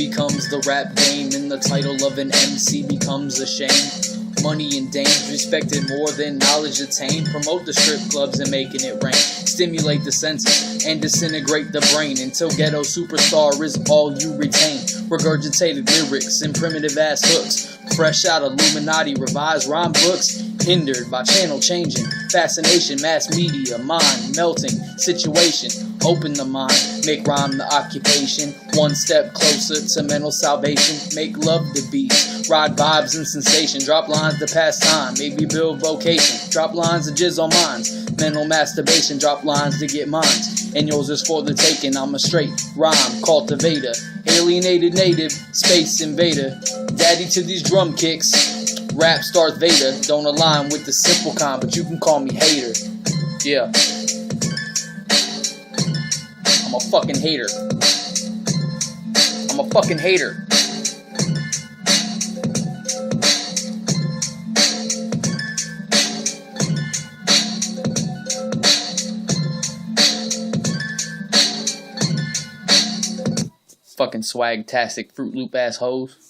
becomes the rap game, and the title of an MC becomes a shame. Money and dames respected more than knowledge attained. Promote the strip clubs and making it rain. Stimulate the senses and disintegrate the brain until ghetto superstar is all you retain. Regurgitated lyrics and primitive ass hooks, fresh out Illuminati revised rhyme books. Hindered by channel changing, fascination, mass media, mind melting, situation. Open the mind, make rhyme the occupation. One step closer to mental salvation. Make love the beat, ride vibes and sensation. Drop lines to pass time, maybe build vocation. Drop lines to jizz on minds, mental masturbation. Drop lines to get minds, and yours is for the taking. I'm a straight rhyme cultivator, alienated native, space invader. Daddy to these drum kicks, rap Darth Vader. Don't align with the simple kind, but you can call me hater. Yeah, I'm a fucking hater. I'm a fucking hater. Fucking swag-tastic Fruit Loop assholes.